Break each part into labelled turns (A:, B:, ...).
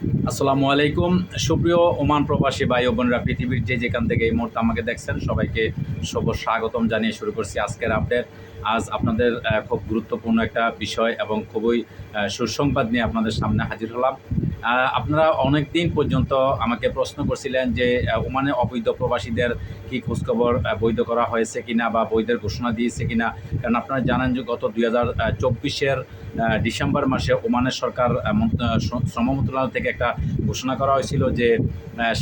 A: আসসালামু আলাইকুম। সুপ্রিয় ওমান প্রবাসী ভাই ও বোনেরা, পৃথিবীর যে যেখান থেকে এই মুহূর্তে আমাকে দেখছেন সবাইকে শুভ স্বাগতম জানিয়ে শুরু করছি আজকের আপডেট। আজ আপনাদের খুব গুরুত্বপূর্ণ একটা বিষয় এবং খুবই সুসংবাদ নিয়ে আপনাদের সামনে হাজির হলাম। আপনারা অনেক দিন পর্যন্ত আমাকে প্রশ্ন করছিলেন যে ওমানে অবৈধ প্রবাসীদের কি খোঁজখবর, বৈধ করা হয়েছে কিনা বা বৈধের ঘোষণা দিয়েছে কিনা। কারণ আপনারা জানেন যে গত 2024-এর ডিসেম্বর মাসে ওমানের সরকার শ্রম মন্ত্রণালয় থেকে একটা ঘোষণা করা হয়েছিল যে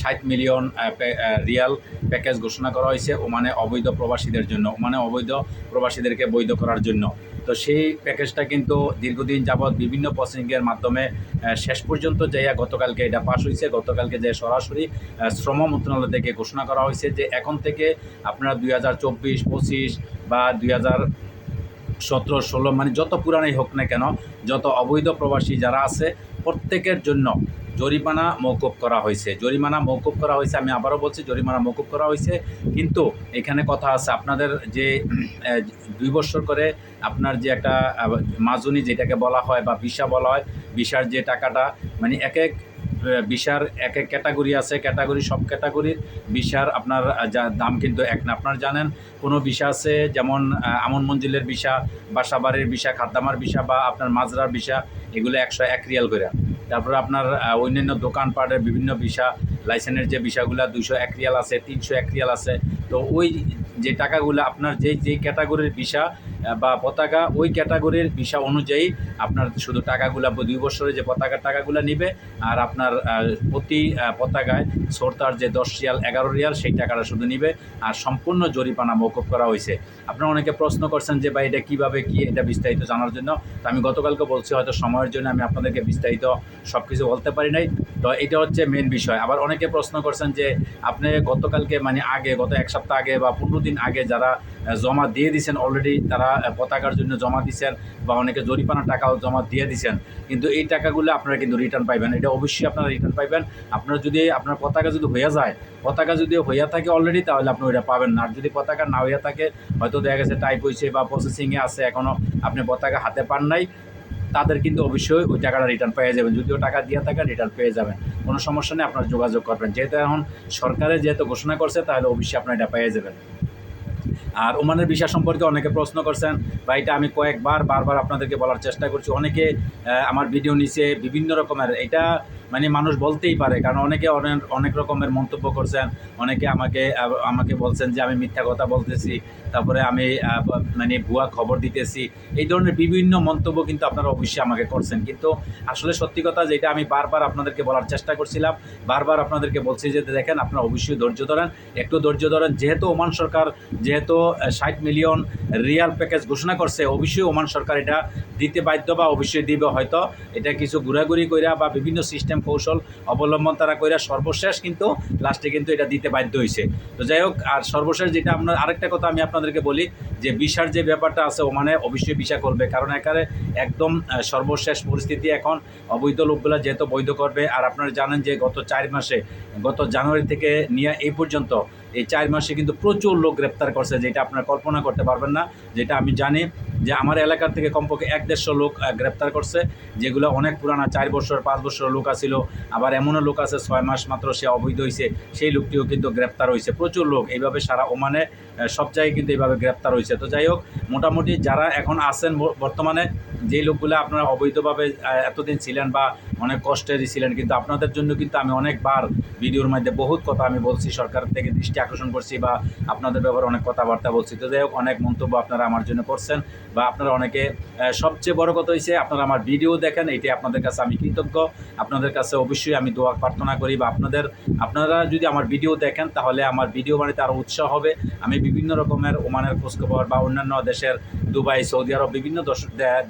A: 60 মিলিয়ন রিয়াল প্যাকেজ ঘোষণা করা হয়েছে ওমানে অবৈধ প্রবাসীদের জন্য, ওমানে অবৈধ প্রবাসীদেরকে বৈধ করার জন্য। তো সেই প্যাকেজটা কিন্তু দীর্ঘদিন যাবৎ বিভিন্ন প্রসেসিংয়ের মাধ্যমে শেষ পর্যন্ত যাইয়া গতকালকে এটা পাস হয়েছে। গতকালকে যে সরাসরি শ্রম মন্ত্রণালয় থেকে ঘোষণা করা হয়েছে যে এখন থেকে আপনারা 2024-25 বা 2017-16 মানে যত পুরানোই হোক না কেন, যত অবৈধ প্রবাসী যারা আছে প্রত্যেকের জন্য জরিমানা মওকুফ করা হয়েছে। জরিমানা মওকুফ করা হয়েছে, আমি আবারও বলছি জরিমানা মওকুফ করা হয়েছে। কিন্তু এখানে কথা আছে, আপনাদের যে 2 বছর করে আপনার যে একটা মাজুনি যেটাকে বলা হয় বা ভিসা বলা হয়, ভিসার যে টাকাটা মানে এক এক ভিসার এক এক ক্যাটাগরি আছে, সব ক্যাটাগরির ভিসার আপনার যা দাম কিন্তু এক না। আপনারা জানেন কোনো ভিসা আছে যেমন আমন মঞ্জিলের ভিসা, বাসাবাড়ির ভিসা, খাদ্দামার ভিসা বা আপনার মাজরার ভিসা, এগুলো 101 রিয়াল করে। তারপরে আপনার অন্যান্য দোকানপাটের বিভিন্ন ভিসা, লাইসেন্সের যে ভিসাগুলো 201 রিয়াল আছে, 301 রিয়াল আছে। তো ওই যে টাকাগুলো আপনার যেই ক্যাটাগরির ভিসা বা পতাকা, ওই ক্যাটাগরির ভিসা অনুযায়ী আপনার শুধু টাকাগুলো 2 বছরে যে পতাকার টাকাগুলো নিবে। আর আপনার প্রতি পতাকায় সরতার যে 10 রিয়াল 11 রিয়াল সেই টাকাটা শুধু নিবে। আর সম্পূর্ণ জরিমানা মওকুফ করা হয়েছে। আপনারা অনেকে প্রশ্ন করছেন যে ভাই এটা কীভাবে কি, এটা বিস্তারিত জানার জন্য। তো আমি গতকালকে বলছি, হয়তো সময়ের জন্য আমি আপনাদেরকে বিস্তারিত সব কিছু বলতে পারি নাই। তো এটা হচ্ছে মেন বিষয়। আবার অনেকে প্রশ্ন করছেন যে আপনি গতকালকে মানে আগে, গত 1 সপ্তাহ আগে বা 15 দিন আগে যারা জমা দিয়ে দিয়েছেন অলরেডি, তারা পতাকার জন্য জমা দিয়েছেন বা অনেকে জরিমানা টাকাও জমা দিয়ে দিয়েছেন, কিন্তু এই টাকাগুলো আপনারা কিন্তু রিটার্ন পাইবেন। এটা অবশ্যই আপনারা রিটার্ন পাইবেন। আপনারা যদি আপনার পতাকা যদি হইয়া যায়, পতাকা যদি হইয়া থাকে অলরেডি, তাহলে আপনি ওইটা পাবেন না। আর যদি পতাকা না হইয়া থাকে, হয়তো দেখা গেছে টাইপ হয়েছে বা প্রসেসিংয়ে আছে, এখনও আপনি পতাকা হাতে পান নাই, তাদের কিন্তু অবশ্যই ওই টাকাটা রিটার্ন পেয়ে যাবেন। যদিও টাকা দিয়ে থাকে রিটার্ন পেয়ে যাবেন, কোনো সমস্যা নেই। আপনারা যোগাযোগ করবেন, যেহেতু এখন সরকারের যেহেতু ঘোষণা করছে, তাহলে অবশ্যই আপনারা এটা পেয়ে যাবেন। আর ওমানের ভিসা সম্পর্কে অনেকে প্রশ্ন করছেন বা এটা আমি বারবার আপনাদেরকে বলার চেষ্টা করছি। অনেকে আমার ভিডিও নিচে বিভিন্ন রকমের এটা মানে মানুষ বলতেই পারে, কারণ অনেকে অনেক রকমের মন্তব্য করছেন। অনেকে আমাকে বলছেন যে আমি মিথ্যা কথা বলতেছি, তারপরে আমি মানে ভুয়া খবর দিতেছি, এই ধরনের বিভিন্ন মন্তব্য কিন্তু আপনারা অবশ্যই আমাকে করছেন। কিন্তু আসলে সত্যি কথা যেটা আমি বারবার আপনাদেরকে বলার চেষ্টা করছিলাম, বারবার আপনাদেরকে বলছি যে দেখেন, আপনারা অবশ্যই ধৈর্য ধরেন, একটু ধৈর্য ধরেন। যেহেতু ওমান সরকার 60 মিলিয়ন রিয়াল প্যাকেজ ঘোষণা করছে, অবশ্যই ওমান সরকার এটা দিতে বাধ্য বা অবশ্যই দিবে। হয়তো এটা কিছু ঘোরাঘুরি কইরা বা বিভিন্ন সিস্টেম কৌশল অবলম্বন তারা কইরা সর্বশেষ কিন্তু লাস্টে কিন্তু এটা দিতে বাধ্য হয়েছে। তো যাই হোক, আর সর্বশেষ যেটা আপনার আরেকটা কথা আমি আপনাদেরকে বলি যে ভিসার যে ব্যাপারটা আছে, ওমানে অবশ্যই ভিসা করবে, কারণ এখানে একদম সর্বশেষ পরিস্থিতি এখন অবৈধ লোকগুলো যেহেতু বৈধ করবে। আর আপনারা জানেন যে গত 4 মাসে, গত জানুয়ারি থেকে নিয়ে এই পর্যন্ত এই 4 মাসে কিন্তু প্রচুর লোক গ্রেপ্তার করছে, যেটা আপনারা কল্পনা করতে পারবেন না। যেটা আমি জানি যে আমার এলাকার থেকে কমপক্ষে 1-150 লোক গ্রেপ্তার করছে, যেগুলো অনেক পুরানা, 4 বছর 5 বছর লোক আছিল। আবার এমনও লোক আছে 6 মাস মাত্র সে অবৈধ হয়েছে, সেই লোকটিও কিন্তু গ্রেপ্তার হয়েছে। প্রচুর লোক এইভাবে সারা ওমানে সব জায়গায় কিন্তু এইভাবে গ্রেপ্তার হয়েছে। তো যাই হোক, মোটামুটি যারা এখন আছেন বর্তমানে, যেই লোকগুলো আপনারা অবৈধভাবে এতদিন ছিলেন বা অনেক কষ্টেরই ছিলেন, কিন্তু আপনাদের জন্য কিন্তু আমি অনেকবার ভিডিওর মধ্যে বহুত কথা আমি বলছি, সরকার থেকে দৃষ্টি আকর্ষণ করছি বা আপনাদের ব্যাপারে অনেক কথাবার্তা বলছি। তো যাই হোক, অনেক মন্তব্য আপনারা আমার জন্য করছেন বা আপনারা অনেকে, সবচেয়ে বড় কথা হয়েছে আপনারা আমার ভিডিও দেখেন, এটাই আপনাদের কাছে আমি কৃতজ্ঞ। আপনাদের কাছে অবশ্যই আমি দোয়া প্রার্থনা করি বা আপনারা যদি আমার ভিডিও দেখেন, তাহলে আমার ভিডিও বানাতে আরও উৎসাহ হবে। আমি বিভিন্ন রকমের ওমানের খোঁজখবর বা অন্যান্য দেশের, দুবাই, সৌদি আরব, বিভিন্ন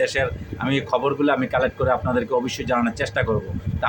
A: দেশের আমি খবরগুলো আমি কালেক্ট করে আপনাদেরকে অবশ্যই জানানোর চেষ্টা করব। তা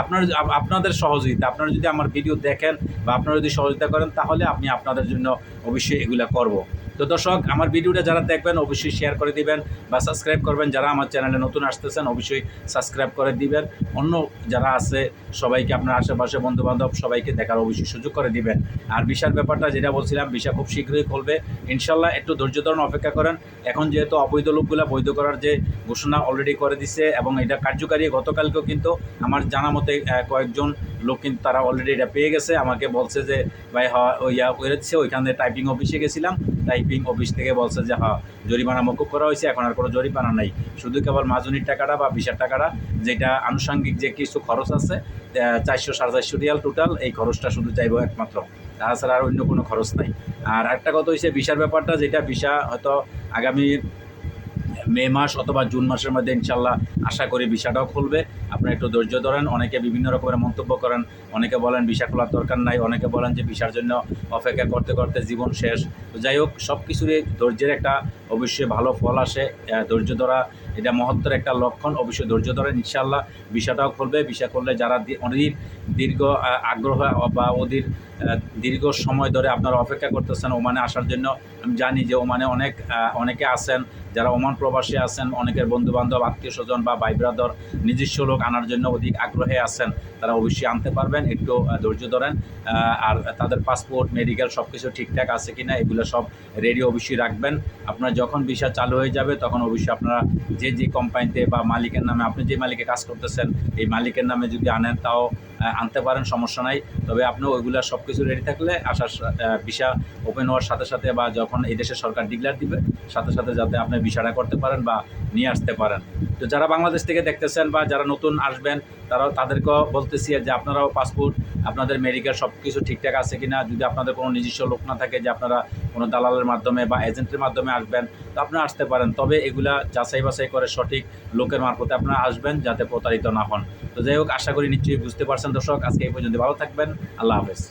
A: আপনাদের সহযোগিতা, আপনারা যদি আমার ভিডিও দেখেন বা আপনারা যদি সহযোগিতা করেন, তাহলে আমি আপনাদের জন্য অবশ্যই এগুলো করব। তো দর্শক, আমার ভিডিওটা যারা দেখবেন অবশ্যই শেয়ার করে দিবেন বা সাবস্ক্রাইব করবেন। যারা আমার চ্যানেলে নতুন আসতেছেন অবশ্যই সাবস্ক্রাইব করে দিবেন। অন্য যারা আছে সবাইকে, আপনার আশেপাশে বন্ধুবান্ধব সবাইকে দেখার অবশ্যই সুযোগ করে দিবেন। আর ভিসার ব্যাপারটা যেটা বলছিলাম, ভিসা খুব শীঘ্রই খুলবে ইনশাল্লাহ। একটু ধৈর্য ধরুন, অপেক্ষা করেন। এখন যেহেতু অবৈধ লোকগুলা বৈধ করার যে ঘোষণা অলরেডি করে দিছে এবং এটা কার্যকারী, গতকালকেও কিন্তু আমার জানা মতে কয়েকজন লোক কিন্তু তারা অলরেডি এটা পেয়ে গেছে। আমাকে বলছে যে ভাই দিচ্ছে, ওইখানে টাইপিং অফিসে গেছিলাম, টাইপিং অফিস থেকে বলছে যে জরিমানা মকুব করা হয়েছে, এখন আর কোনো জরিমানা নাই, শুধু কেবল মাজুনির টাকাটা বা ভিসার টাকাটা, যেটা আনুষঙ্গিক যে কিছু খরচ আছে 400-450 রিয়াল টোটাল, এই খরচটা শুধু চাইবো একমাত্র, তাছাড়া আর অন্য কোনো খরচ নাই। আর একটা কথা হচ্ছে ভিসার ব্যাপারটা, যেটা ভিসা হয়তো আগামী মে মাস অথবা জুন মাসের মধ্যে ইনশাল্লাহ আশা করি ভিসাটাও খুলবে। আপনারা একটু ধৈর্য ধরেন। অনেকে বিভিন্ন রকমের মন্তব্য করেন, অনেকে বলেন ভিসা খোলার দরকার নাই, অনেকে বলেন যে ভিসার জন্য অপেক্ষা করতে করতে জীবন শেষ। তো যাই হোক, সব কিছুরই ধৈর্যের একটা অবশ্যই ভালো ফল আসে। ধৈর্য ধরা এটা মহত্বের একটা লক্ষণ। অবশ্যই ধৈর্য ধরেন, ইনশাল্লাহ ভিসাটাও খুলবে। ভিসা করলে যারা অনেক দীর্ঘ আগ্রহ বা দীর্ঘ সময় ধরে আপনারা অপেক্ষা করতেছেন ওমানে আসার জন্য, আমি জানি যে ওমানে অনেকে আছেন যারা ওমান প্রবাসী আছেন, অনেকের বন্ধুবান্ধব, আত্মীয় স্বজন বা ভাই ব্রাদার নিজস্ব লোক আনার জন্য অধিক আগ্রহে আছেন, তারা অবশ্যই আনতে পারবেন। একটু ধৈর্য ধরেন। আর তাদের পাসপোর্ট, মেডিকেল সব কিছু ঠিকঠাক আছে কিনা এগুলো সব রেডি অবশ্যই রাখবেন। আপনার যখন ভিসা চালু হয়ে যাবে তখন অবশ্যই আপনারা যে কোম্পানিতে বা মালিকের নামে, আপনি যে মালিকে কাজ করতেছেন এই মালিকের নামে যদি আনেন তাও আনতে পারেন, সমস্যা নাই। তবে আপনি ওইগুলো সব কিছু রেডি থাকলে আসার ভিসা ওপেন হওয়ার সাথে সাথে বা যখন এই দেশের সরকার ডিক্লেয়ার দিবে সাথে সাথে যাতে আপনি ভিসাটা করতে পারেন বা নিয়ে আসতে পারেন। তো যারা বাংলাদেশ থেকে দেখতেছেন বা যারা নতুন আসবেন তাদেরকেও বলতেছি যে আপনারাও পাসপোর্ট, আপনাদের মেডিকেল সব কিছু ঠিকঠাক আছে কিনা, যদি আপনাদের কোনো নিজস্ব লোক না থাকে যে আপনারা কোনো দালালের মাধ্যমে বা এজেন্টের মাধ্যমে আসবেন, তো আপনারা আসতে পারেন। তবে এগুলা যাচাই বাছাই করে সঠিক লোকের মারফতে আপনারা আসবেন যাতে প্রতারিত না হন। তো যাই হোক, আশা করি নিশ্চয়ই বুঝতে পারছেন দর্শক। আজকে এই পর্যন্ত ভালো থাকবেন। আল্লাহ হাফেজ।